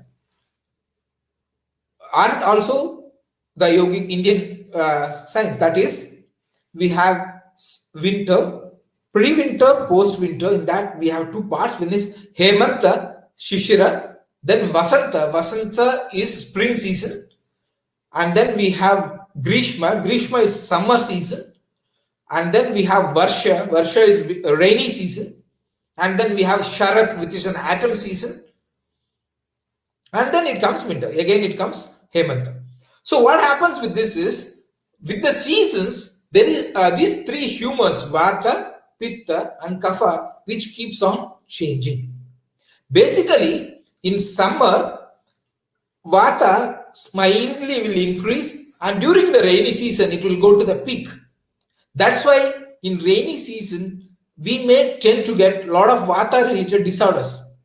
And also the yogic Indian science, that is, we have winter, pre-winter, post-winter. In that we have 2 parts. One is Hemanta, Shishira, then Vasanta. Vasanta is spring season. And then we have Grishma. Grishma is summer season. And then we have Varsha. Varsha is rainy season. And then we have Sharat, which is an autumn season. And then it comes winter. Again it comes Hemanta. So what happens with this is, with the seasons, there is these 3 humors, Vata, Pitta and Kapha, which keeps on changing. Basically, in summer, Vata mildly will increase, and during the rainy season, it will go to the peak. That's why in rainy season, we may tend to get a lot of Vata related disorders.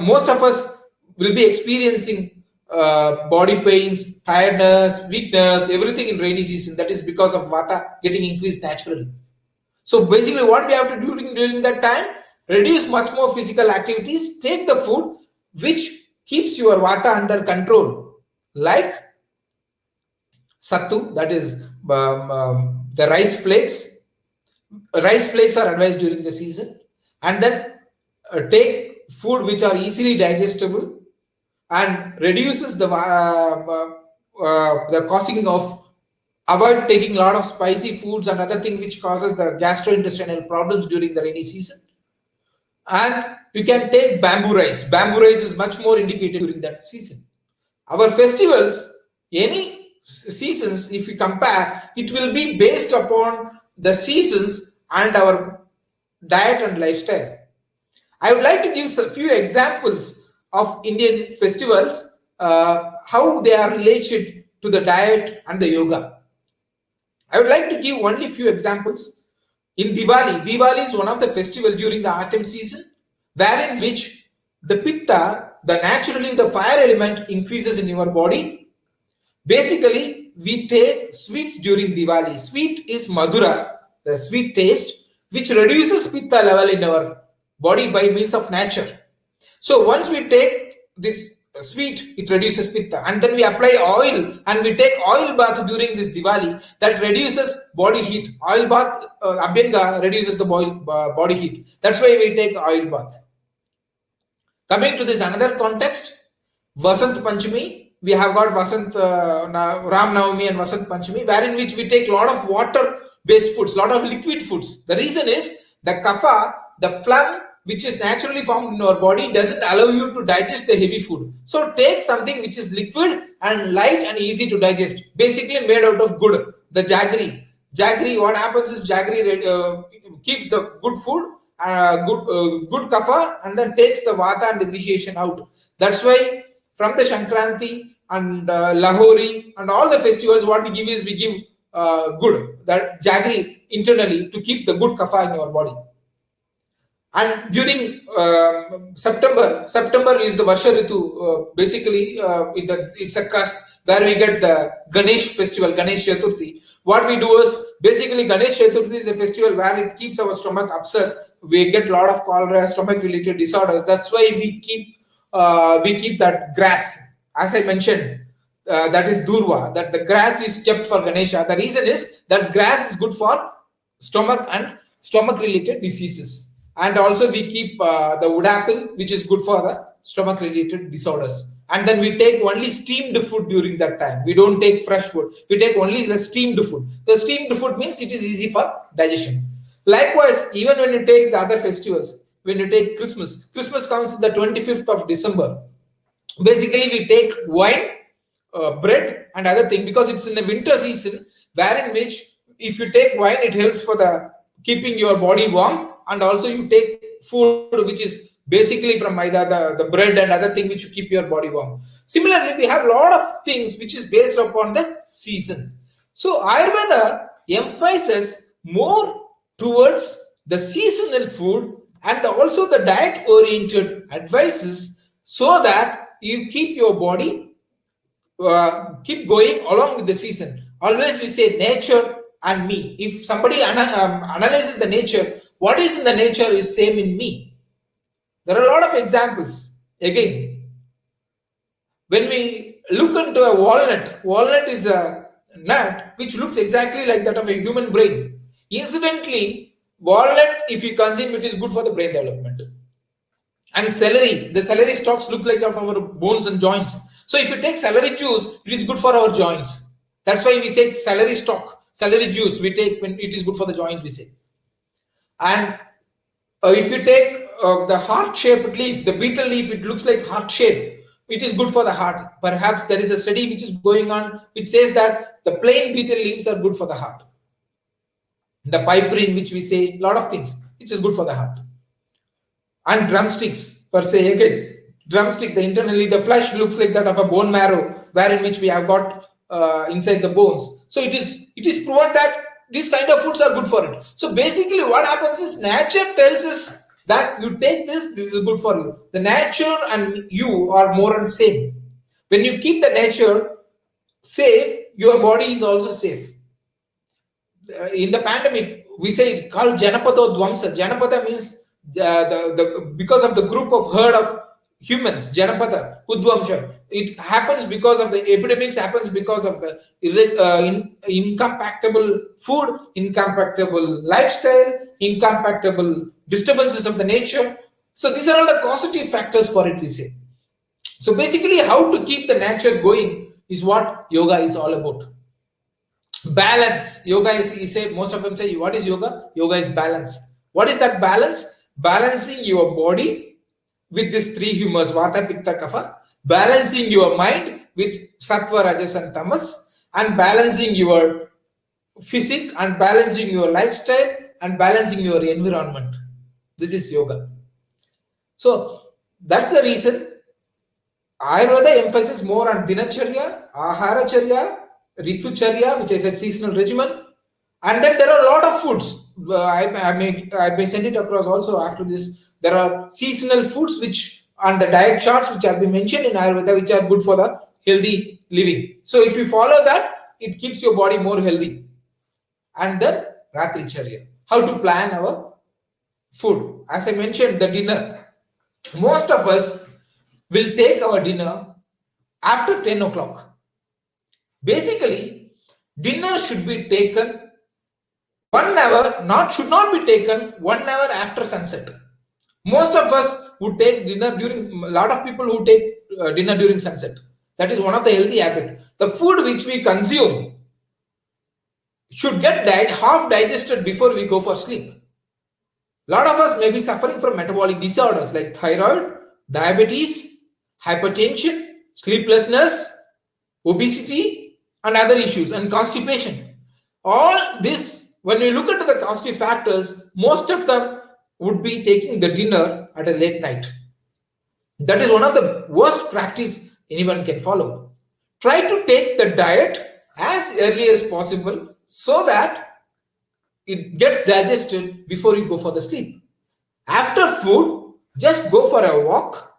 Most of us will be experiencing body pains, tiredness, weakness, everything in rainy season. That is because of Vata getting increased naturally. So basically what we have to do during that time, reduce much more physical activities, take the food which keeps your Vata under control, like Sattu, that is the rice flakes. Rice flakes are advised during the season. And then take food which are easily digestible and reduces the causing of, avoid taking a lot of spicy foods and other thing which causes the gastrointestinal problems during the rainy season. And you can take bamboo rice. Bamboo rice is much more indicated during that season. Our festivals, any seasons, if we compare, it will be based upon the seasons and our diet and lifestyle. I would like to give a few examples of Indian festivals, how they are related to the diet and the yoga. I would like to give only few examples. In Diwali, Diwali is one of the festivals during the autumn season, wherein which the Pitta, naturally the fire element increases in your body. Basically, we take sweets during Diwali. Sweet is Madura, the sweet taste, which reduces Pitta level in our body by means of nature. So once we take this sweet, it reduces Pitta, and then we apply oil and we take oil bath during this Diwali, that reduces body heat. Oil bath, Abhyanga, reduces the body heat. That's why we take oil bath. Coming to this another context, Vasant Panchami, we have got Vasant Ram Navami and Vasant Panchami, wherein which we take a lot of water based foods, lot of liquid foods. The reason is the kapha, the phlegm which is naturally formed in our body, doesn't allow you to digest the heavy food. So take something which is liquid and light and easy to digest, basically made out of good. The jaggery. Jaggery, what happens is jaggery keeps the good food, good kapha, and then takes the vata and the vitiation out. That's why from the Shankranti and Lahori and all the festivals, what we give is we give good, that jaggery internally to keep the good kapha in your body. And during September is the Varsha Ritu. Basically, it's a cusp where we get the Ganesh festival, Ganesh Chaturthi. What we do is basically Ganesh Chaturthi is a festival where it keeps our stomach upset. We get a lot of cholera, stomach related disorders. That's why we keep that grass, as I mentioned. That is Durva, that the grass is kept for Ganesha. The reason is that grass is good for stomach and stomach related diseases. And also we keep the wood apple, which is good for the stomach related disorders. And then we take only steamed food during that time. We don't take fresh food. We take only the steamed food. The steamed food means it is easy for digestion. Likewise, even when you take the other festivals, when you take Christmas comes on the 25th of December. Basically, we take wine, bread and other thing, because it's in the winter season, wherein which if you take wine, it helps for the keeping your body warm. And also you take food which is basically from either the bread and other thing which you keep your body warm. Similarly, we have a lot of things which is based upon the season. So Ayurveda emphasizes more towards the seasonal food and also the diet oriented advices, so that you keep your body keep going along with the season. Always we say nature and me. If somebody analyzes the nature, what is in the nature is same in me. There are a lot of examples. Again, when we look into a walnut is a nut which looks exactly like that of a human brain. Incidentally, walnut, if you consume it, is good for the brain development. And celery, the celery stalks look like of our bones and joints. So if you take celery juice, it is good for our joints. That's why we say celery stalk, celery juice we take when it is good for the joints, we say. And if you take the heart-shaped leaf, the beetle leaf, it looks like heart-shaped. It is good for the heart. Perhaps there is a study which is going on which says that the plain beetle leaves are good for the heart. The piperine, which we say, a lot of things, which is good for the heart. And drumsticks, per se, again, drumstick, internally the flesh looks like that of a bone marrow, wherein which we have got inside the bones. So it is proven that these kind of foods are good for it. So basically what happens is nature tells us that you take this is good for you. The nature and you are more and same. When you keep the nature safe, your body is also safe. In the pandemic, we say called Janapada Dwamsa. Janapada means because of the group of herd of humans, Janapada, Udvamsha. It happens because of the epidemics, happens because of the incompatible food, incompatible lifestyle, incompatible disturbances of the nature. So these are all the causative factors for it, we say. So basically, how to keep the nature going is what yoga is all about. Balance. Yoga is, you say, most of them say, what is yoga? Yoga is balance. What is that balance? Balancing your body with these three humors, Vata, Pitta, Kapha. Balancing your mind with Sattva, Rajas and Tamas. And balancing your physique and balancing your lifestyle and balancing your environment. This is yoga. So that's the reason Ayurveda emphasizes more on Dinacharya, Aharacharya, Ritucharya, which is a seasonal regimen. And then there are a lot of foods. I may send it across also after this. There are seasonal foods which on the diet charts which have been mentioned in Ayurveda, which are good for the healthy living. So if you follow that, it keeps your body more healthy. And then Ratricharya, how to plan our food. As I mentioned, the dinner. Most of us will take our dinner after 10 o'clock. Basically, dinner should be taken 1 hour, should not be taken 1 hour after sunset. Most of us would take dinner a lot of people who take dinner during sunset. That is one of the healthy habits. The food which we consume should get half digested before we go for sleep. A lot of us may be suffering from metabolic disorders like thyroid, diabetes, hypertension, sleeplessness, obesity, and other issues, and constipation. All this, when we look into the causative factors, most of them would be taking the dinner at a late night. That is one of the worst practice anyone can follow. Try to take the diet as early as possible so that it gets digested before you go for the sleep. After food, just go for a walk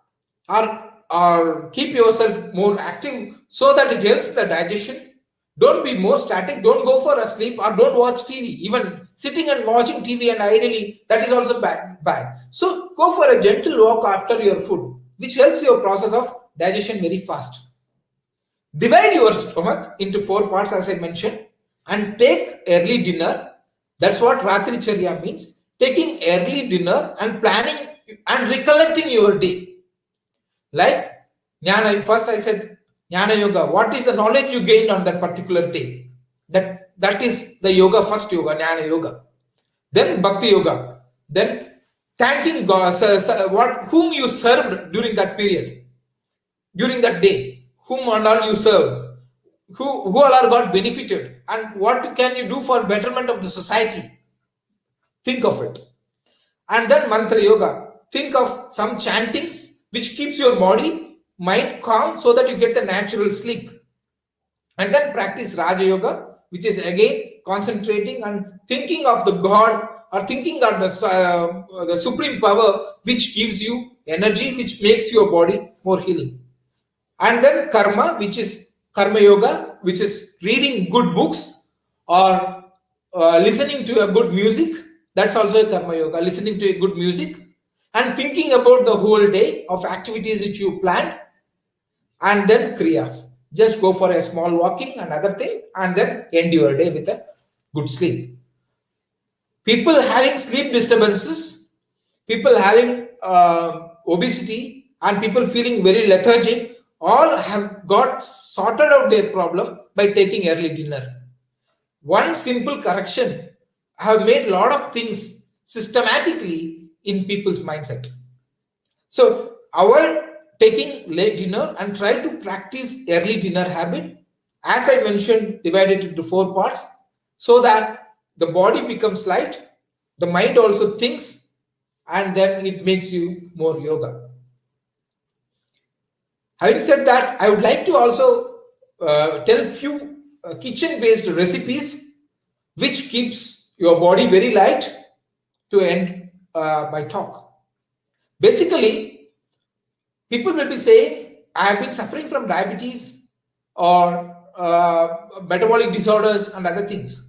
or keep yourself more active so that it helps the digestion. Don't be more static. Don't go for a sleep or don't watch TV. Even sitting and watching TV and ideally, that is also bad. So go for a gentle walk after your food, which helps your process of digestion very fast. Divide your stomach into 4 parts as I mentioned and take early dinner. That's what Ratri Charya means. Taking early dinner and planning and recollecting your day. Like Jnana, first I said Jnana Yoga. What is the knowledge you gained on that particular day? That is the yoga, first yoga, Jnana Yoga. Then Bhakti Yoga. Then thanking God, whom you served during that period, during that day, whom and all you served, who all are got benefited, and what can you do for betterment of the society. Think of it. And then Mantra Yoga. Think of some chantings which keeps your body, mind calm so that you get the natural sleep. And then practice Raja Yoga, which is again concentrating and thinking of the God or thinking of the supreme power which gives you energy, which makes your body more healing. And then Karma, which is Karma Yoga, which is reading good books or listening to a good music. That's also a Karma Yoga, listening to a good music and thinking about the whole day of activities which you planned. And then Kriyas. Just go for a small walking, another thing, and then end your day with a good sleep. People having sleep disturbances, people having obesity, and people feeling very lethargic, all have got sorted out their problem by taking early dinner. One simple correction have made a lot of things systematically in people's mindset. So avoid taking late dinner and try to practice early dinner habit. As I mentioned, divide it into 4 parts so that the body becomes light, the mind also thinks, and then it makes you more yoga. Having said that, I would like to also tell few kitchen-based recipes which keeps your body very light to end my talk. Basically, people will be saying, I have been suffering from diabetes or metabolic disorders and other things.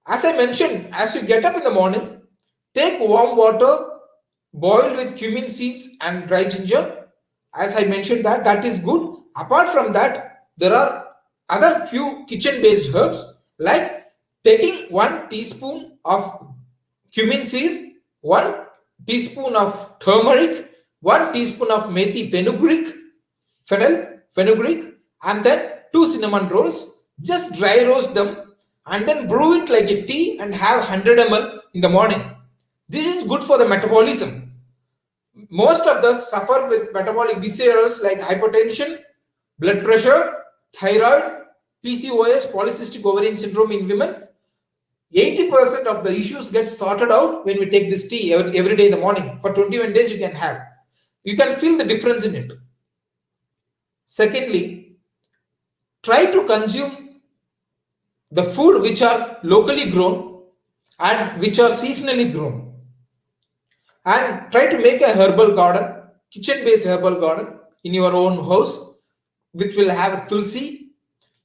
As I mentioned, as you get up in the morning, take warm water boiled with cumin seeds and dry ginger. As I mentioned that is good. Apart from that, there are other few kitchen-based herbs like taking 1 teaspoon of cumin seed, 1 teaspoon of turmeric, 1 teaspoon of methi fenugreek, and then 2 cinnamon rolls. Just dry roast them and then brew it like a tea and have 100 ml in the morning. This is good for the metabolism. Most of us suffer with metabolic disorders like hypertension, blood pressure, thyroid, PCOS, polycystic ovarian syndrome in women. 80% of the issues get sorted out when we take this tea every day in the morning. For 21 days you can have. You can feel the difference in it. Secondly, try to consume the food which are locally grown and which are seasonally grown. And try to make a herbal garden, kitchen-based herbal garden in your own house, which will have tulsi.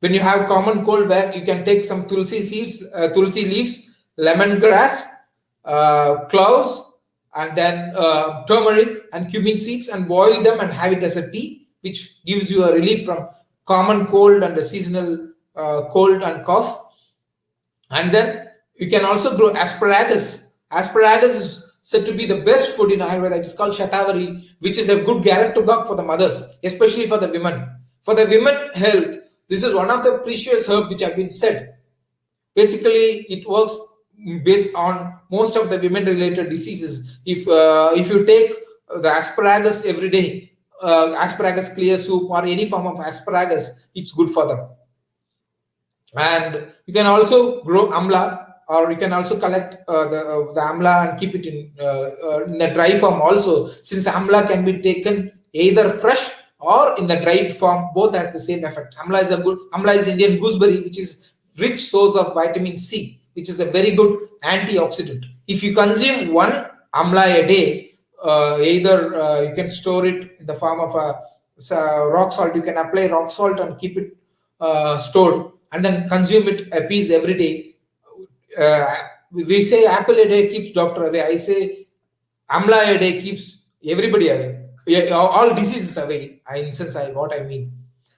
When you have common cold, where you can take some tulsi seeds, tulsi leaves, lemongrass, cloves, and then turmeric and cumin seeds, and boil them and have it as a tea, which gives you a relief from common cold and a seasonal cold and cough. And then you can also grow asparagus. Asparagus is said to be the best food in Ayurveda. It's called Shatavari, which is a good galactogog for the mothers, especially for the women. For the women health, this is one of the precious herbs which have been said. Basically, it works based on most of the women-related diseases. If you take the asparagus every day, asparagus clear soup or any form of asparagus, it's good for them. And you can also grow amla, or you can also collect the amla and keep it in the dry form also, since amla can be taken either fresh or in the dried form. Both has the same effect. Amla is Indian gooseberry, which is rich source of vitamin C, which is a very good antioxidant. If you consume one amla a day, either you can store it in the form of a rock salt. You can apply rock salt and keep it stored, and then consume it a piece every day. We say apple a day keeps doctor away. I say amla a day keeps everybody away. Yeah, all diseases away. What I mean.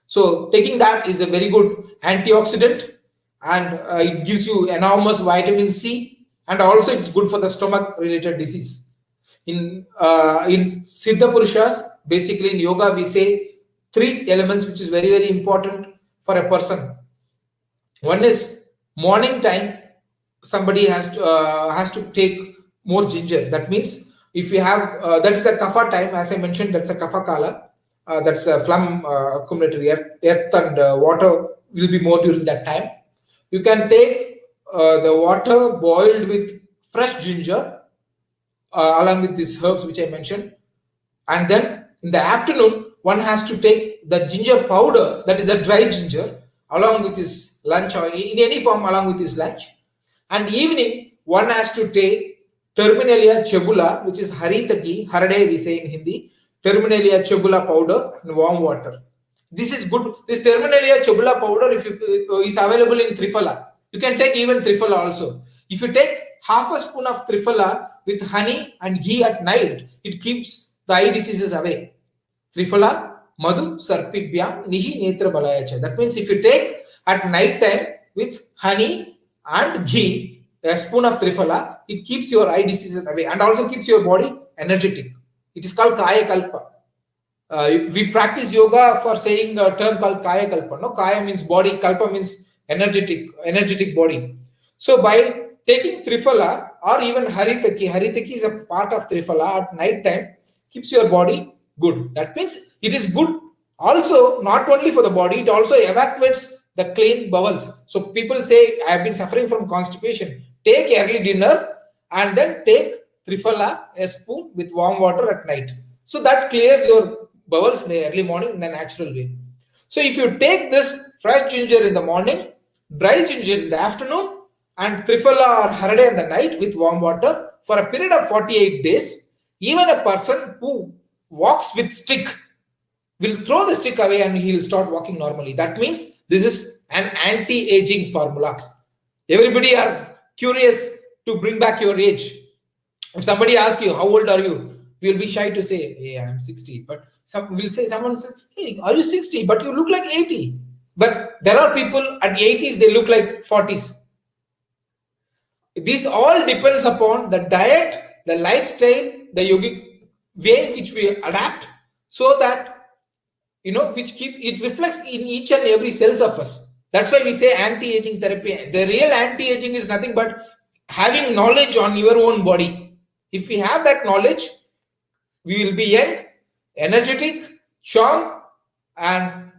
So taking that is a very good antioxidant, and it gives you enormous vitamin C, and also it's good for the stomach related disease. In Siddha Purushas, basically in yoga, we say 3 elements which is very, very important for a person. One is morning time. Somebody has to take more ginger. That means if you have that is the kapha time, as I mentioned, that's a kapha kala. That's a phlegm accumulatory earth and water will be more during that time. You can take the water boiled with fresh ginger along with these herbs which I mentioned, and then in the afternoon one has to take the ginger powder, that is the dry ginger, along with his lunch or in any form along with his lunch. And evening one has to take Terminalia chebula, which is haritaki, harade we say in Hindi, Terminalia chebula powder in warm water. This is good. This Terminalia chebula powder, if is available in Triphala. You can take even Triphala also. If you take half a spoon of Triphala with honey and ghee at night, it keeps the eye diseases away. Triphala, Madhu, Sarpibhyam, Nihi, Netra Balayacha. That means if you take at night time with honey and ghee, a spoon of Triphala, it keeps your eye diseases away and also keeps your body energetic. It is called Kaya Kalpa. We practice yoga for saying a term called Kaya Kalpa. No, Kaya means body, Kalpa means energetic body. So by taking Triphala or even Haritaki is a part of Triphala at night time, keeps your body good. That means it is good also not only for the body, it also evacuates the clean bowels. So people say, I have been suffering from constipation. Take early dinner and then take Triphala, a spoon with warm water at night. So that clears your bowels in the early morning in a natural way. So if you take this fresh ginger in the morning, dry ginger in the afternoon, and Triphala or Harade in the night with warm water for a period of 48 days, even a person who walks with stick will throw the stick away and he will start walking normally. That means this is an anti-aging formula. Everybody are curious to bring back your age. If somebody asks you, how old are you? We will be shy to say, hey, I'm 60. But someone says, hey, are you 60? But you look like 80. But there are people at 80s, they look like 40s. This all depends upon the diet, the lifestyle, the yogic way which we adapt, so that it reflects in each and every cells of us. That's why we say anti-aging therapy. The real anti-aging is nothing but having knowledge on your own body. If we have that knowledge, we will be young, energetic, strong, and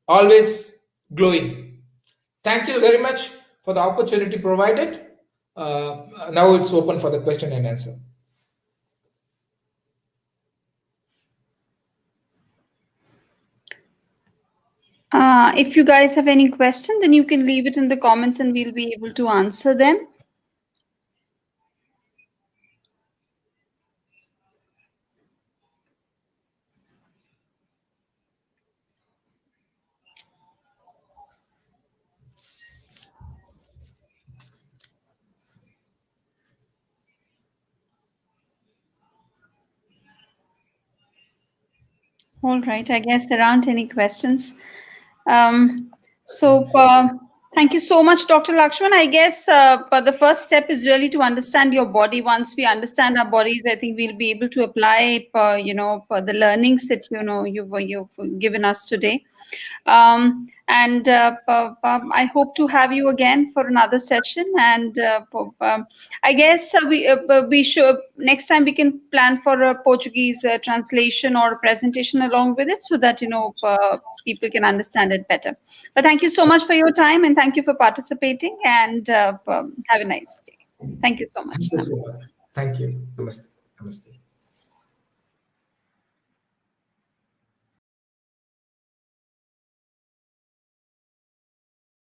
always glowing. Thank you very much for the opportunity provided. Now it's open for the question and answer. If you guys have any question, then you can leave it in the comments and we'll be able to answer them. All right, I guess there aren't any questions. Thank you so much, Dr. Lakshman. I guess but the first step is really to understand your body. Once we understand our bodies, I think we'll be able to apply, the learnings that you've given us today. I hope to have you again for another session. And I guess we should next time we can plan for a Portuguese translation or a presentation along with it, so that people can understand it better. But thank you so much for your time, and thank you for participating. And have a nice day. Thank you so much. Thank you. Namaste. Namaste.